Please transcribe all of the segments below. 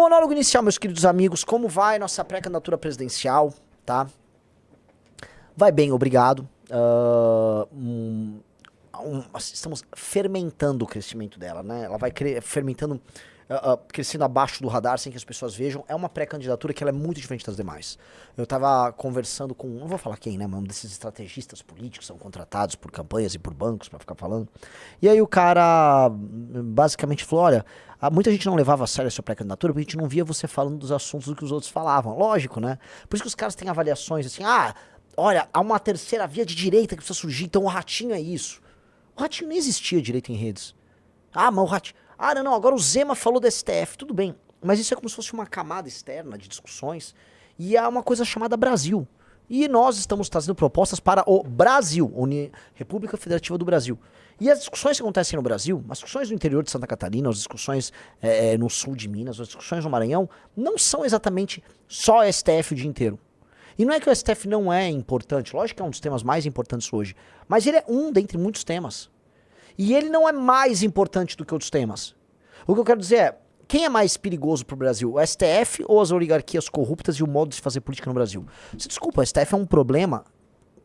Monólogo inicial, meus queridos amigos, como vai nossa pré-candidatura presidencial, tá? Vai bem, obrigado. Estamos fermentando o crescimento dela, né? Ela vai fermentando, crescendo abaixo do radar, sem que as pessoas vejam. É uma pré-candidatura que ela é muito diferente das demais. Eu tava conversando com, não vou falar quem, né? Mas um desses estrategistas políticos são contratados por campanhas e por bancos pra ficar falando. E aí o cara basicamente falou, olha, muita gente não levava a sério a sua pré-candidatura porque a gente não via você falando dos assuntos do que os outros falavam. Lógico, né? Por isso que os caras têm avaliações assim, olha, há uma terceira via de direita que precisa surgir, então o Ratinho é isso. O Ratinho nem existia direito em redes. Mas o Ratinho... não, agora o Zema falou do STF, tudo bem. Mas isso é como se fosse uma camada externa de discussões e há uma coisa chamada Brasil. E nós estamos trazendo propostas para o Brasil, República Federativa do Brasil. E as discussões que acontecem no Brasil, as discussões no interior de Santa Catarina, as discussões no sul de Minas, as discussões no Maranhão, não são exatamente só STF o dia inteiro. E não é que o STF não é importante, lógico que é um dos temas mais importantes hoje, mas ele é um dentre muitos temas. E ele não é mais importante do que outros temas. O que eu quero dizer é, quem é mais perigoso pro Brasil, o STF ou as oligarquias corruptas e o modo de se fazer política no Brasil? Você desculpa, o STF é um problema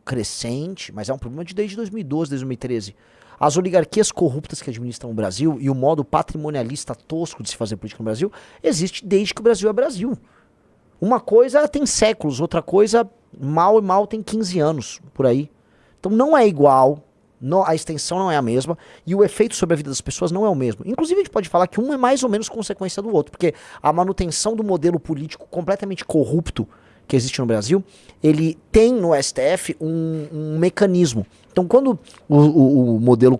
crescente, mas é um problema desde 2012, 2013. As oligarquias corruptas que administram o Brasil e o modo patrimonialista tosco de se fazer política no Brasil existe desde que o Brasil é Brasil. Uma coisa tem séculos, outra coisa mal e mal tem 15 anos, por aí. Então não é igual, a extensão não é a mesma, e o efeito sobre a vida das pessoas não é o mesmo. Inclusive a gente pode falar que um é mais ou menos consequência do outro, porque a manutenção do modelo político completamente corrupto que existe no Brasil, ele tem no STF um mecanismo. Então quando o modelo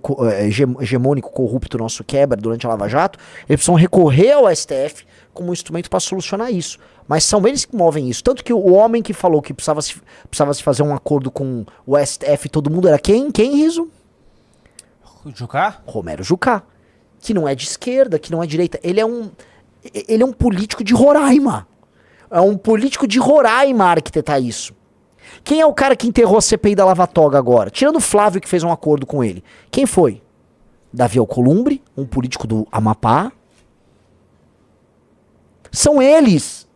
hegemônico corrupto nosso quebra durante a Lava Jato, eles precisam recorrer ao STF como um instrumento para solucionar isso. Mas são eles que movem isso. Tanto que o homem que falou que precisava se fazer um acordo com o STF, todo mundo era quem? Quem, Riso? Jucá? Romero Jucá. Que não é de esquerda, que não é de direita. Ele é um político de Roraima. É um político de Roraima arquitetar isso. Quem é o cara que enterrou a CPI da Lava Toga agora? Tirando o Flávio que fez um acordo com ele. Quem foi? Davi Alcolumbre, um político do Amapá. São eles.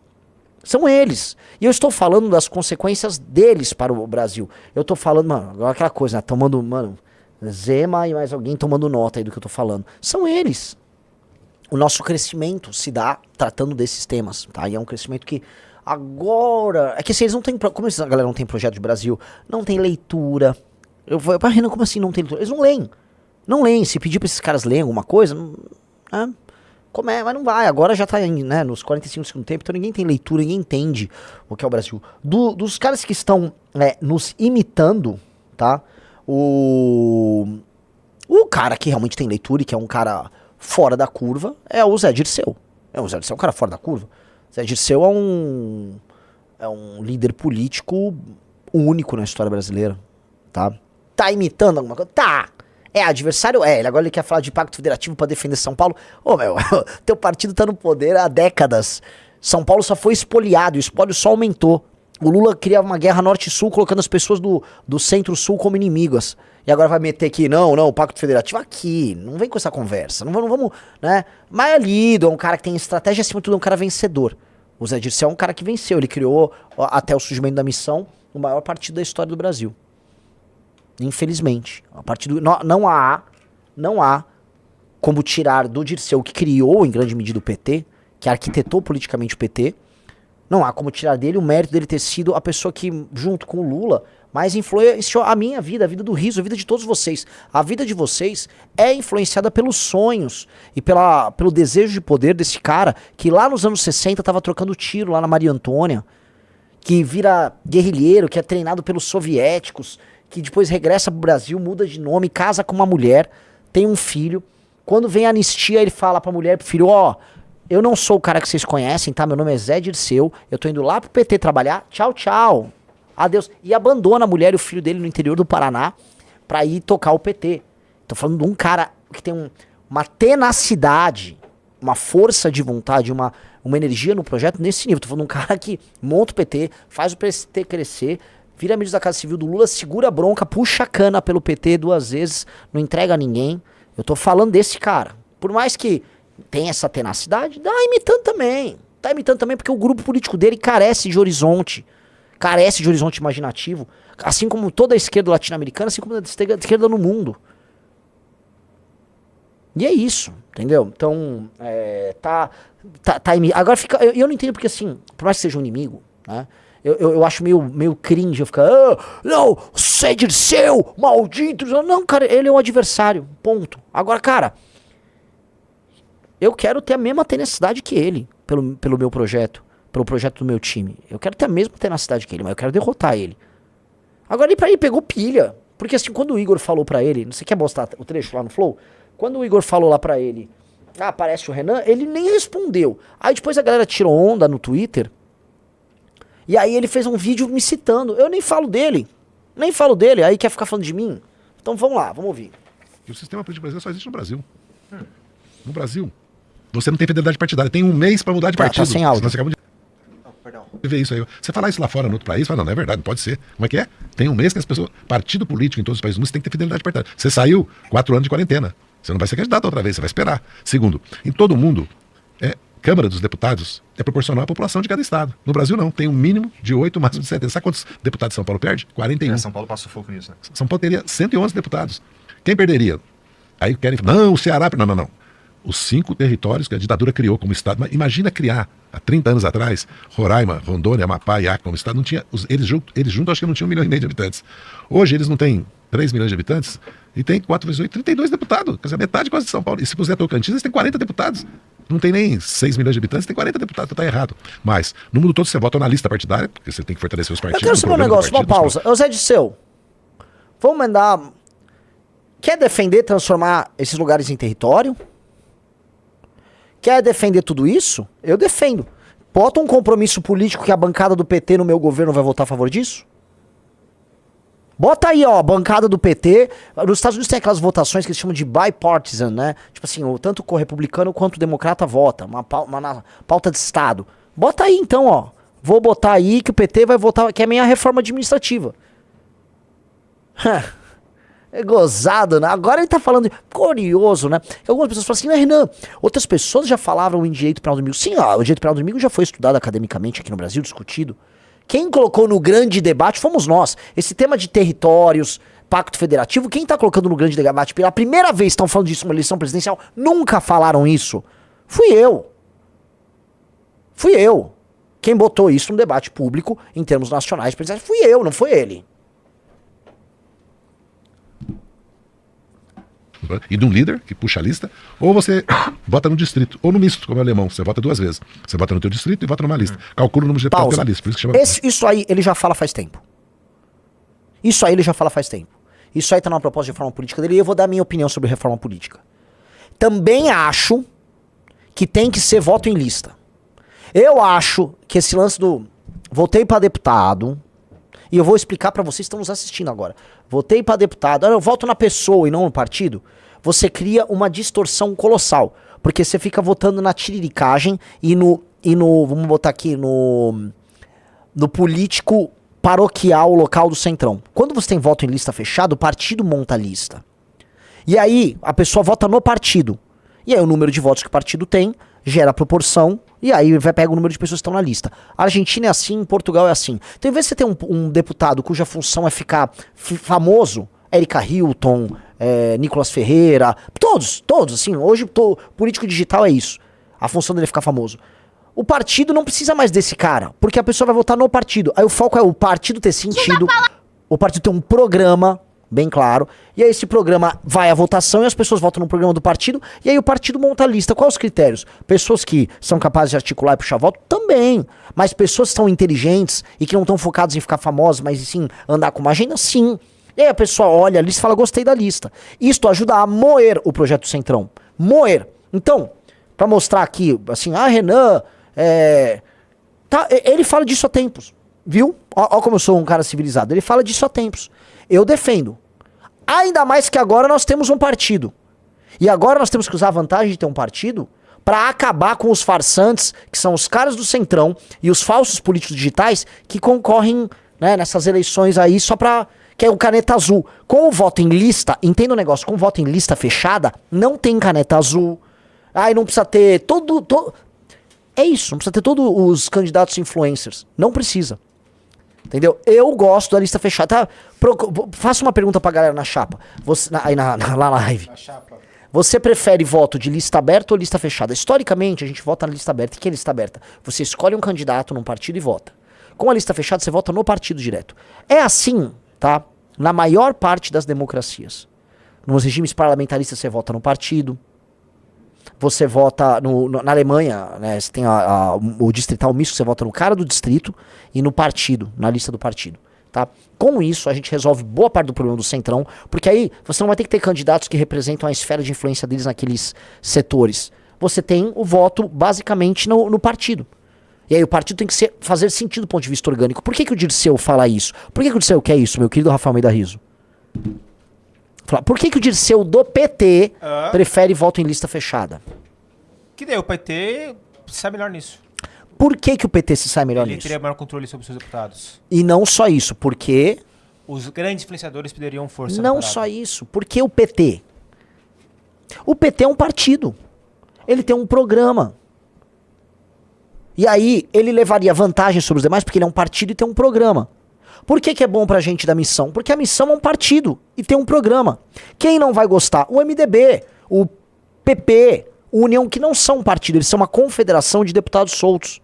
São eles. E eu estou falando das consequências deles para o Brasil. Eu estou falando, mano, agora aquela coisa, né? Tomando, mano, Zema e mais alguém tomando nota aí do que eu estou falando. São eles. O nosso crescimento se dá tratando desses temas, tá? E é um crescimento que agora... É que assim, eles não têm... Como a galera não tem projeto de Brasil, não tem leitura. Eu vou... Renan, como assim não tem leitura? Eles não leem. Não leem. Se pedir pra esses caras lerem alguma coisa... mas não vai, agora já tá né, nos 45 do segundo tempo, então ninguém tem leitura, ninguém entende o que é o Brasil. Dos caras que estão nos imitando, tá? O cara que realmente tem leitura e que é um cara fora da curva é o Zé Dirceu. O Zé Dirceu é um cara fora da curva. O Zé Dirceu é um líder político único na história brasileira, tá? Tá imitando alguma coisa? Tá! É adversário? Agora ele quer falar de pacto federativo pra defender São Paulo. Teu partido tá no poder há décadas. São Paulo só foi espoliado, o espólio só aumentou. O Lula criava uma guerra norte-sul colocando as pessoas do centro-sul como inimigas. E agora vai meter aqui, não, pacto federativo aqui. Não vem com essa conversa, não vamos, né? Mas é lido, é um cara que tem estratégia, acima de tudo é um cara vencedor. O Zé Dirceu é um cara que venceu, ele criou, até o surgimento da missão, o maior partido da história do Brasil. Infelizmente. A partir não há como tirar do Dirceu, que criou em grande medida o PT, que arquitetou politicamente o PT, não há como tirar dele o mérito dele ter sido a pessoa que, junto com o Lula, mais influenciou a minha vida, a vida do Riso, a vida de todos vocês. A vida de vocês é influenciada pelos sonhos e pelo desejo de poder desse cara que lá nos anos 60 tava trocando tiro lá na Maria Antônia, que vira guerrilheiro, que é treinado pelos soviéticos, que depois regressa pro Brasil, muda de nome, casa com uma mulher, tem um filho. Quando vem a anistia, ele fala pra mulher e pro filho, eu não sou o cara que vocês conhecem, tá? Meu nome é Zé Dirceu, eu tô indo lá pro PT trabalhar, tchau, tchau, adeus. E abandona a mulher e o filho dele no interior do Paraná pra ir tocar o PT. Tô falando de um cara que tem uma tenacidade, uma força de vontade, uma energia no projeto nesse nível. Tô falando de um cara que monta o PT, faz o PT crescer, vira ministro da Casa Civil do Lula, segura a bronca, puxa a cana pelo PT 2 vezes, não entrega a ninguém. Eu tô falando desse cara. Por mais que tenha essa tenacidade, dá imitando também. Tá imitando também porque o grupo político dele carece de horizonte imaginativo, assim como toda a esquerda latino-americana, assim como a esquerda no mundo. E é isso, entendeu? Então, agora fica, eu não entendo porque assim, por mais que seja um inimigo, né? Eu acho meio cringe eu ficar, não, você é Dirceu, maldito. Não, cara, ele é um adversário, ponto. Agora, cara, eu quero ter a mesma tenacidade que ele, pelo meu projeto, pelo projeto do meu time. Eu quero ter a mesma tenacidade que ele, mas eu quero derrotar ele. Agora ele pegou pilha, porque assim, quando o Igor falou pra ele, você quer mostrar o trecho lá no Flow? Quando o Igor falou lá pra ele, aparece o Renan, ele nem respondeu. Aí depois a galera tirou onda no Twitter, e aí ele fez um vídeo me citando. Eu nem falo dele, aí quer ficar falando de mim. Então vamos lá, vamos ouvir. E o sistema político brasileiro só existe no Brasil. No Brasil. Você não tem fidelidade partidária, tem um mês pra mudar de partido. Tá sem áudio. Você acabou de ver isso aí. Você falar isso lá fora, no outro país, fala, não é verdade, não pode ser. Como é que é? Tem um mês que as pessoas, partido político em todos os países do mundo, você tem que ter fidelidade partidária. Você saiu 4 anos de quarentena. Você não vai ser candidato outra vez, você vai esperar. Segundo, em todo mundo, Câmara dos Deputados é proporcional à população de cada estado. No Brasil não, tem um mínimo de 8, máximo de 70. Sabe quantos deputados São Paulo perde? 41. São Paulo passa fogo nisso, né? São Paulo teria 111 deputados. Quem perderia? Aí querem falar, não, o Ceará... Não. Os 5 territórios que a ditadura criou como estado. Mas imagina criar, há 30 anos atrás, Roraima, Rondônia, Amapá e Acre como estado. Não tinha, eles juntos acho que não tinham 1,5 milhão de habitantes. Hoje eles não têm 3 milhões de habitantes e tem 4 vezes 8, 32 deputados. Quer dizer, metade quase de São Paulo. E se puser Tocantins, eles têm 40 deputados. Não tem nem 6 milhões de habitantes, tem 40 deputados, tá errado. Mas, no mundo todo, você vota na lista partidária, porque você tem que fortalecer os partidos. Eu quero saber um negócio, uma pausa. Ô Zé Dirceu, vamos mandar... Quer defender, transformar esses lugares em território? Quer defender tudo isso? Eu defendo. Bota um compromisso político que a bancada do PT no meu governo vai votar a favor disso? Bota aí, ó, a bancada do PT. Nos Estados Unidos tem aquelas votações que eles chamam de bipartisan, né? Tipo assim, tanto o republicano quanto o democrata vota. Uma pauta de Estado. Bota aí então, ó. Vou botar aí que o PT vai votar, que é meio a reforma administrativa. É gozado, né? Agora ele tá falando, curioso, né? Algumas pessoas falam assim, né, Renan, outras pessoas já falavam em direito penal do inimigo. Sim, ó, o direito penal do inimigo já foi estudado academicamente aqui no Brasil, discutido. Quem colocou no grande debate fomos nós. Esse tema de territórios, pacto federativo, quem tá colocando no grande debate pela primeira vez estão falando disso numa eleição presidencial, nunca falaram isso. Fui eu. Quem botou isso no debate público, em termos nacionais, presidenciais, fui eu, não foi ele. E de um líder que puxa a lista, ou você vota no distrito, ou no misto, como é o alemão, você vota 2 vezes. Você vota no teu distrito e vota numa lista. Calcula o número de deputados pela lista, por isso que chama... Isso aí ele já fala faz tempo. Isso aí tá numa proposta de reforma política dele e eu vou dar a minha opinião sobre reforma política. Também acho que tem que ser voto em lista. Eu acho que esse lance do votei pra deputado, e eu vou explicar pra vocês que estão nos assistindo agora. Votei pra deputado, eu voto na pessoa e não no partido. Você cria uma distorção colossal. Porque você fica votando na tiriricagem e no vamos botar aqui, no político paroquial local do Centrão. Quando você tem voto em lista fechada, o partido monta a lista. E aí, a pessoa vota no partido. E aí, o número de votos que o partido tem gera a proporção. E aí, vai pegar o número de pessoas que estão na lista. A Argentina é assim, Portugal é assim. Então, em vez de você ter um deputado cuja função é ficar famoso, Érica Hilton, Nicolas Ferreira, todos, assim. Hoje, político digital é isso. A função dele é ficar famoso. O partido não precisa mais desse cara, porque a pessoa vai votar no partido. Aí o foco é o partido ter sentido, o partido ter um programa bem claro, e aí esse programa vai à votação e as pessoas votam no programa do partido, e aí o partido monta a lista. Quais os critérios? Pessoas que são capazes de articular e puxar voto? Também. Mas pessoas que são inteligentes e que não estão focadas em ficar famosas, mas sim andar com uma agenda? Sim. E aí a pessoa olha a lista e fala, gostei da lista. Isto ajuda a moer o projeto Centrão. Moer. Então, pra mostrar aqui, assim, Renan... ele fala disso há tempos, viu? Ó como eu sou um cara civilizado. Ele fala disso há tempos. Eu defendo. Ainda mais que agora nós temos um partido. E agora nós temos que usar a vantagem de ter um partido para acabar com os farsantes, que são os caras do Centrão e os falsos políticos digitais que concorrem, né, nessas eleições aí só pra... que é o caneta azul. Com o voto em lista, entenda o negócio, com o voto em lista fechada, não tem caneta azul. Aí não precisa ter É isso, não precisa ter todos os candidatos influencers. Não precisa. Entendeu? Eu gosto da lista fechada. Tá? Faça uma pergunta pra galera na chapa. Aí lá na live. A chapa. Você prefere voto de lista aberta ou lista fechada? Historicamente, a gente vota na lista aberta. O que é lista aberta? Você escolhe um candidato num partido e vota. Com a lista fechada, você vota no partido direto. É assim, tá? Na maior parte das democracias. Nos regimes parlamentaristas, você vota no partido. Você vota na Alemanha, né? Você tem o distrital misto, você vota no cara do distrito e no partido, na lista do partido. Tá? Com isso, a gente resolve boa parte do problema do centrão, porque aí você não vai ter que ter candidatos que representam a esfera de influência deles naqueles setores. Você tem o voto basicamente no partido. E aí o partido tem que fazer sentido do ponto de vista orgânico. Por que o Dirceu fala isso? Por que o Dirceu quer isso, meu querido Rafael Almeida Rizzo? Por que o Dirceu do PT prefere voto em lista fechada? Que daí o PT sai melhor nisso. Por que o PT se sai melhor Ele nisso? teria maior controle sobre os seus deputados. E não só isso, porque... Os grandes influenciadores perderiam força. Não só isso, porque o PT... O PT é um partido. Ele tem um programa. E aí, ele levaria vantagem sobre os demais porque ele é um partido e tem um programa. Por que é bom pra gente da missão? Porque a missão é um partido e tem um programa. Quem não vai gostar? O MDB, o PP, o União, que não são um partido, eles são uma confederação de deputados soltos.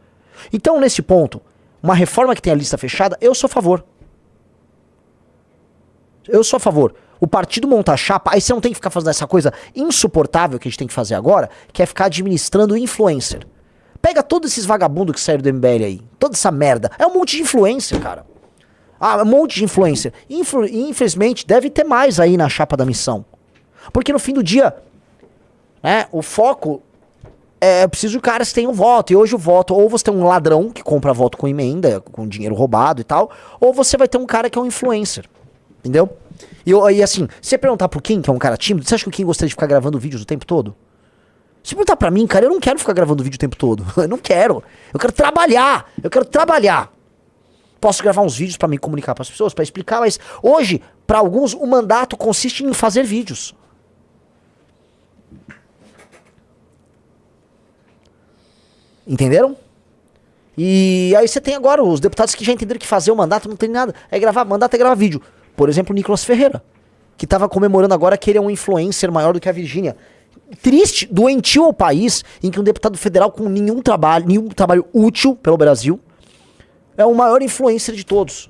Então, nesse ponto, uma reforma que tem a lista fechada, eu sou a favor. Eu sou a favor. O partido monta a chapa, aí você não tem que ficar fazendo essa coisa insuportável que a gente tem que fazer agora, que é ficar administrando influencer. Pega todos esses vagabundos que saíram do MBL aí, toda essa merda. É um monte de influencer, cara. Um monte de influencer. Infelizmente, deve ter mais aí na chapa da missão. Porque no fim do dia, né, o foco é preciso que caras tenham voto. E hoje o voto, ou você tem um ladrão que compra voto com emenda, com dinheiro roubado e tal, ou você vai ter um cara que é um influencer. Entendeu? E assim, se você perguntar pro Kim, que é um cara tímido, você acha que o Kim gostaria de ficar gravando vídeos o tempo todo? Se perguntar pra mim, cara, eu não quero ficar gravando vídeo o tempo todo. Eu não quero. Eu quero trabalhar. Eu quero trabalhar. Posso gravar uns vídeos pra me comunicar pras pessoas, pra explicar, mas hoje, pra alguns, o mandato consiste em fazer vídeos. Entenderam? E aí você tem agora os deputados que já entenderam que fazer o mandato não tem nada. É gravar, mandato é gravar vídeo. Por exemplo, o Nicolas Ferreira, que tava comemorando agora que ele é um influencer maior do que a Virgínia. Triste, doentio ao país em que um deputado federal com nenhum trabalho útil pelo Brasil é o maior influencer de todos.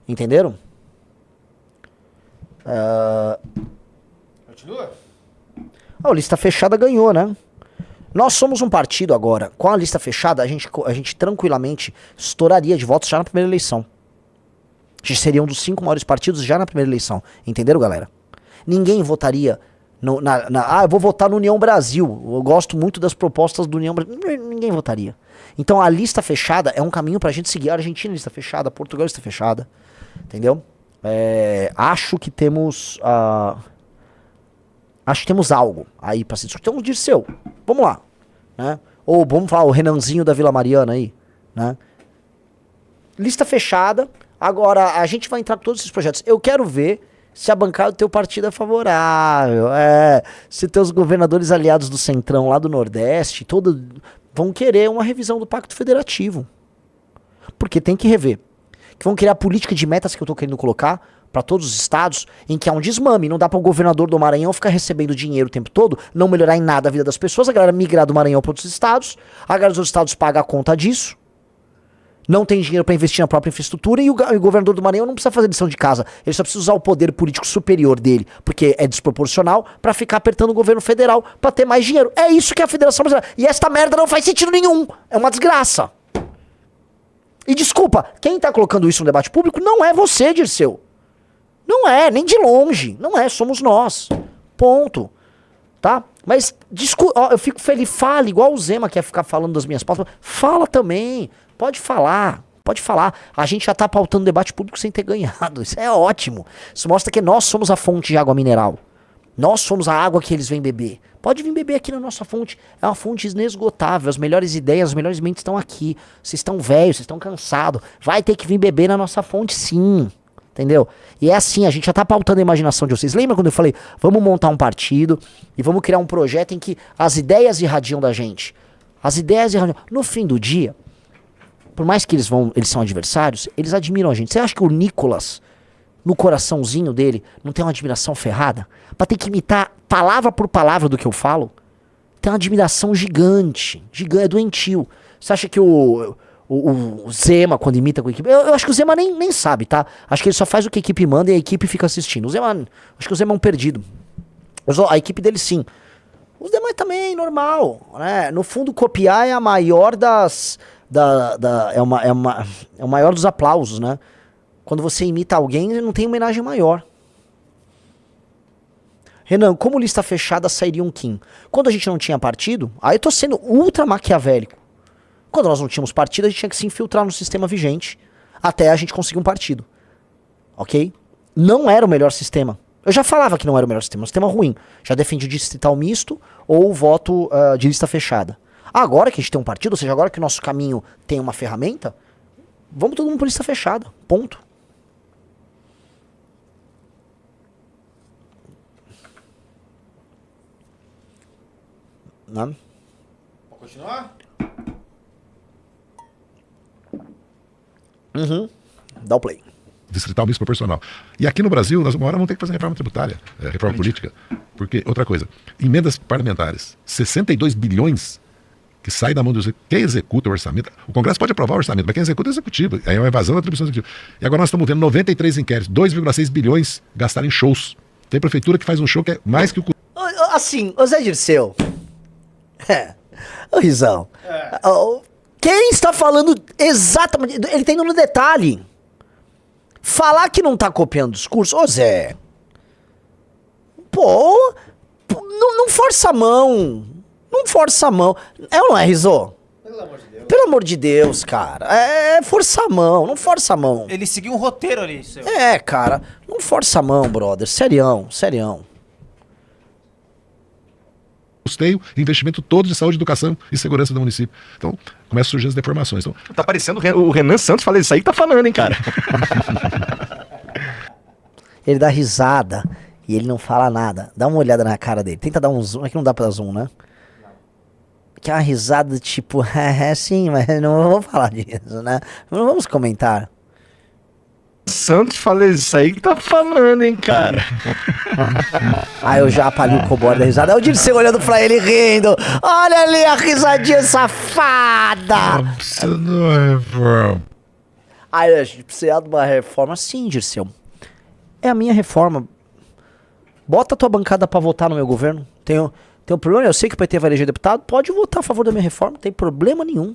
Entenderam? Continua? A lista fechada ganhou, né? Nós somos um partido agora. Com a lista fechada, a gente tranquilamente estouraria de votos já na primeira eleição. A gente seria um dos 5 maiores partidos já na primeira eleição. Entenderam, galera? Ninguém votaria... eu vou votar no União Brasil. Eu gosto muito das propostas do União Brasil. Ninguém votaria. Então a lista fechada é um caminho pra gente seguir. A Argentina lista fechada, Portugal lista fechada. Entendeu? Acho que temos... acho que temos algo aí pra se discutir. Então, Dirceu, vamos lá. Né? Ou vamos falar o Renanzinho da Vila Mariana aí. Né? Lista fechada. Agora, a gente vai entrar com todos esses projetos. Eu quero ver se a bancada do teu partido é favorável. Se teus governadores aliados do Centrão lá do Nordeste, vão querer uma revisão do Pacto Federativo. Porque tem que rever. Que vão criar a política de metas que eu tô querendo colocar para todos os estados, em que há um desmame. Não dá para o governador do Maranhão ficar recebendo dinheiro o tempo todo, não melhorar em nada a vida das pessoas, a galera migrar do Maranhão para outros estados, a galera dos outros estados paga a conta disso, não tem dinheiro para investir na própria infraestrutura e o governador do Maranhão não precisa fazer lição de casa, ele só precisa usar o poder político superior dele, porque é desproporcional, para ficar apertando o governo federal para ter mais dinheiro. É isso que é a Federação Brasileira. E esta merda não faz sentido nenhum. É uma desgraça. E desculpa, quem tá colocando isso no debate público não é você, Dirceu. Não é, nem de longe. Não é, somos nós. Ponto. Tá? Mas, eu fico feliz. Fala, igual o Zema quer ficar falando das minhas pautas. Fala também. Pode falar. Pode falar. A gente já tá pautando debate público sem ter ganhado. Isso é ótimo. Isso mostra que nós somos a fonte de água mineral. Nós somos a água que eles vêm beber. Pode vir beber aqui na nossa fonte. É uma fonte inesgotável. As melhores ideias, as melhores mentes estão aqui. Vocês estão velhos, vocês estão cansados. Vai ter que vir beber na nossa fonte, sim. Entendeu? E é assim, a gente já tá pautando a imaginação de vocês. Lembra quando eu falei, vamos montar um partido e vamos criar um projeto em que as ideias irradiam da gente? As ideias irradiam. No fim do dia, por mais que eles são adversários, eles admiram a gente. Você acha que o Nicolas, no coraçãozinho dele, não tem uma admiração ferrada? Pra ter que imitar palavra por palavra do que eu falo? Tem uma admiração gigante. Gigante, é doentio. Você acha que o Zema, quando imita com a equipe... Eu acho que o Zema nem sabe, tá? Acho que ele só faz o que a equipe manda e a equipe fica assistindo. Acho que o Zema é um perdido. A equipe dele, sim. Os demais também, normal. Né? No fundo, copiar é a maior é o maior dos aplausos, né? Quando você imita alguém, não tem homenagem maior. Renan, como lista fechada sairia um Kim? Quando a gente não tinha partido, aí eu tô sendo ultra maquiavélico. Quando nós não tínhamos partido, a gente tinha que se infiltrar no sistema vigente até a gente conseguir um partido. Ok? Não era o melhor sistema. Eu já falava que não era o melhor sistema, um sistema ruim. Já defendi o distrital misto ou o voto de lista fechada. Agora que a gente tem um partido, ou seja, agora que o nosso caminho tem uma ferramenta, vamos todo mundo por lista fechada. Ponto. Não? Pode continuar? Uhum. Dá o play. Distrital misto proporcional. E aqui no Brasil, nós uma hora vamos ter que fazer reforma tributária, reforma política. Porque, outra coisa, emendas parlamentares, 62 bilhões que sai da mão do executivo. Quem executa o orçamento? O Congresso pode aprovar o orçamento, mas quem executa é o executivo. Aí é uma evasão da atribuição executiva. E agora nós estamos vendo 93 inquéritos, 2,6 bilhões gastaram em shows. Tem prefeitura que faz um show que é mais que o... Assim, ô Zé Dirceu. Ô Rizão. Quem está falando exatamente... Ele tá indo no detalhe. Falar que não tá copiando o discurso... Ô Zé... Pô... Não força a mão. Não força a mão. É ou não é, Rizô? Pelo amor de Deus. Pelo amor de Deus, cara. É força a mão. Não força a mão. Ele seguiu um roteiro ali, seu. É, cara. Não força a mão, brother. Serião, serião. Custeio, investimento todo de saúde, educação e segurança do município. Então, começam a surgir as deformações. Então, tá parecendo o Renan Santos, falei isso aí que tá falando, hein, cara. Ele dá risada e ele não fala nada. Dá uma olhada na cara dele. Tenta dar um zoom. É que não dá pra dar zoom, né? Que é uma risada tipo, sim, mas não vou falar disso, né? Não vamos comentar. Santos, falei isso aí que tá falando, hein, cara. Aí eu já apalhei o cobor da risada. É o Dirceu olhando pra ele rindo. Olha ali a risadinha safada. precisa de uma reforma. Aí a gente precisa de uma reforma. Sim, Dirceu. É a minha reforma. Bota a tua bancada pra votar no meu governo. Tem um problema, eu sei que o PT vai eleger deputado. Pode votar a favor da minha reforma. Não tem problema nenhum.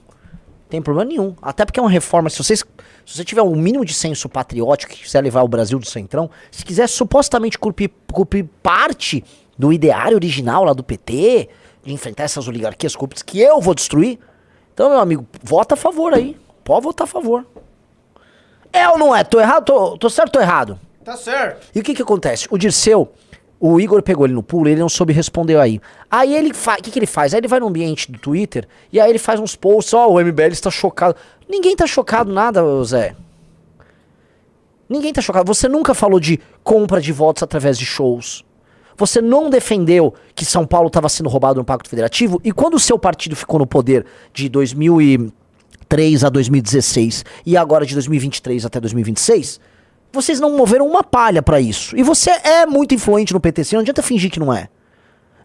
Tem problema nenhum. Até porque é uma reforma, se você tiver um mínimo de senso patriótico que quiser levar o Brasil do Centrão, se quiser supostamente cumprir parte do ideário original lá do PT, de enfrentar essas oligarquias corruptas que eu vou destruir, então, meu amigo, vota a favor aí. Pode votar a favor. É ou não é? Tô errado? Tô certo ou tô errado? Tá certo. E o que acontece? O Dirceu, o Igor pegou ele no pulo, ele não soube responder aí. Aí ele faz, o que ele faz? Aí ele vai no ambiente do Twitter e aí ele faz uns posts, o MBL está chocado. Ninguém tá chocado nada, Zé. Ninguém tá chocado. Você nunca falou de compra de votos através de shows. Você não defendeu que São Paulo estava sendo roubado no Pacto Federativo e quando o seu partido ficou no poder de 2003 a 2016 e agora de 2023 até 2026... Vocês não moveram uma palha pra isso. E você é muito influente no PTC, não adianta fingir que não é.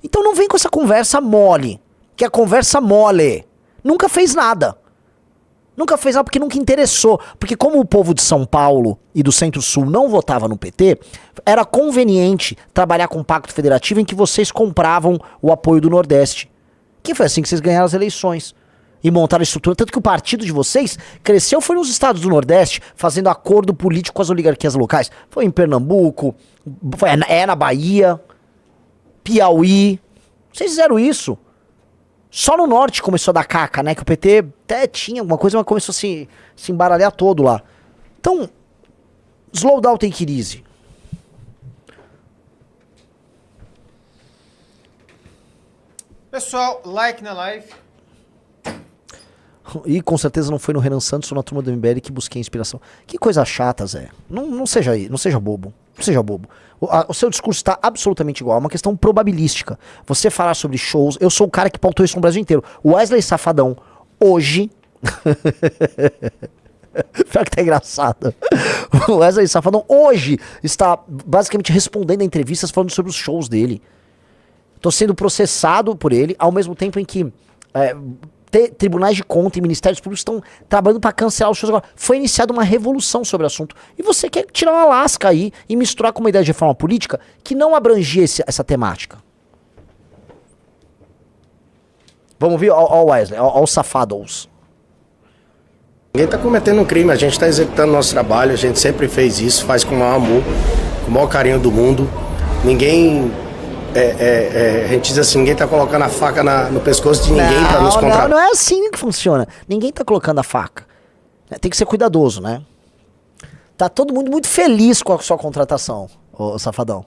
Então não vem com essa conversa mole. Que é conversa mole. Nunca fez nada. Nunca fez nada porque nunca interessou. Porque como o povo de São Paulo e do Centro-Sul não votava no PT, era conveniente trabalhar com um pacto federativo em que vocês compravam o apoio do Nordeste. Que foi assim que vocês ganharam as eleições. E montaram a estrutura, tanto que o partido de vocês cresceu foi nos estados do Nordeste, fazendo acordo político com as oligarquias locais. Foi em Pernambuco, na Bahia, Piauí. Vocês fizeram isso. Só no Norte começou a dar caca, né? Que o PT até tinha alguma coisa, mas começou a se embaralhar todo lá. Então, slow down, take it easy. Pessoal, like na live. E com certeza não foi no Renan Santos ou na turma do MBL que busquei inspiração. Que coisa chata, Zé. Não seja aí, não seja bobo. Não seja bobo. O seu discurso está absolutamente igual. É uma questão probabilística. Você falar sobre shows. Eu sou o cara que pautou isso no Brasil inteiro. O Wesley Safadão, hoje. Pior que tá engraçado. O Wesley Safadão, hoje, está basicamente respondendo a entrevistas falando sobre os shows dele. Tô sendo processado por ele, ao mesmo tempo em que. Tribunais de conta e ministérios públicos estão trabalhando para cancelar os shows agora. Foi iniciada uma revolução sobre o assunto. E você quer tirar uma lasca aí e misturar com uma ideia de reforma política que não abrangia essa temática. Vamos ver, ó Wesley, ó os safados. Ninguém está cometendo um crime, a gente está executando nosso trabalho, a gente sempre fez isso, faz com o maior amor, com o maior carinho do mundo. Ninguém... a gente diz assim, ninguém tá colocando a faca no pescoço de ninguém para nos contratar. Não é assim que funciona. Ninguém tá colocando a faca. Tem que ser cuidadoso, né? Tá todo mundo muito feliz com a sua contratação, ô Safadão.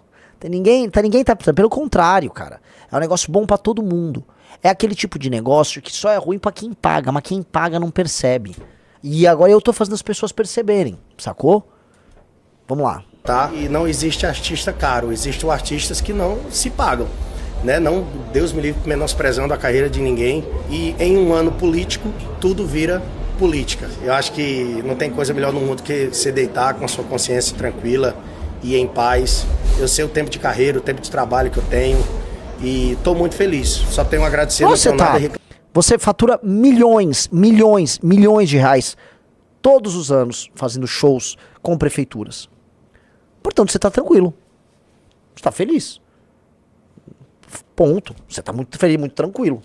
Ninguém tá... Pelo contrário, cara. É um negócio bom pra todo mundo. É aquele tipo de negócio que só é ruim pra quem paga, mas quem paga não percebe. E agora eu tô fazendo as pessoas perceberem, sacou? Vamos lá. Tá? E não existe artista caro, existem artistas que não se pagam, né? Não, Deus me livre, menosprezando a carreira de ninguém. E em um ano político, tudo vira política. Eu acho que não tem coisa melhor no mundo que você deitar com a sua consciência tranquila e em paz. Eu sei o tempo de carreira, o tempo de trabalho que eu tenho e tô muito feliz. Só tenho a agradecer. Você fatura milhões de reais todos os anos fazendo shows com prefeituras. Portanto, você tá tranquilo. Você tá feliz. Ponto. Você tá muito feliz, muito tranquilo.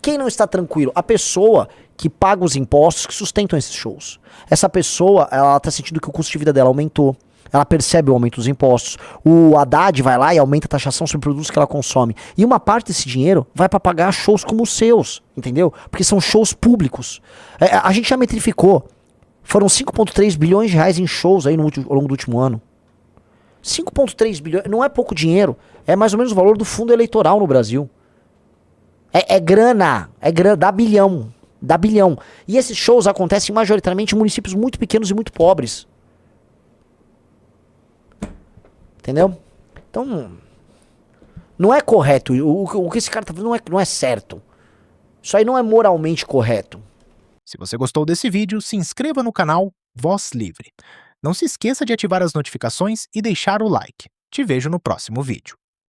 Quem não está tranquilo? A pessoa que paga os impostos que sustentam esses shows. Essa pessoa, ela tá sentindo que o custo de vida dela aumentou. Ela percebe o aumento dos impostos. O Haddad vai lá e aumenta a taxação sobre produtos que ela consome. E uma parte desse dinheiro vai para pagar shows como os seus. Entendeu? Porque são shows públicos. A gente já metrificou. Foram 5,3 bilhões de reais em shows aí ao longo do último ano. 5,3 bilhões, não é pouco dinheiro, é mais ou menos o valor do fundo eleitoral no Brasil. É grana, dá bilhão. E esses shows acontecem majoritariamente em municípios muito pequenos e muito pobres. Entendeu? Então, não é correto, o que esse cara tá fazendo não é certo. Isso aí não é moralmente correto. Se você gostou desse vídeo, se inscreva no canal Voz Livre. Não se esqueça de ativar as notificações e deixar o like. Te vejo no próximo vídeo.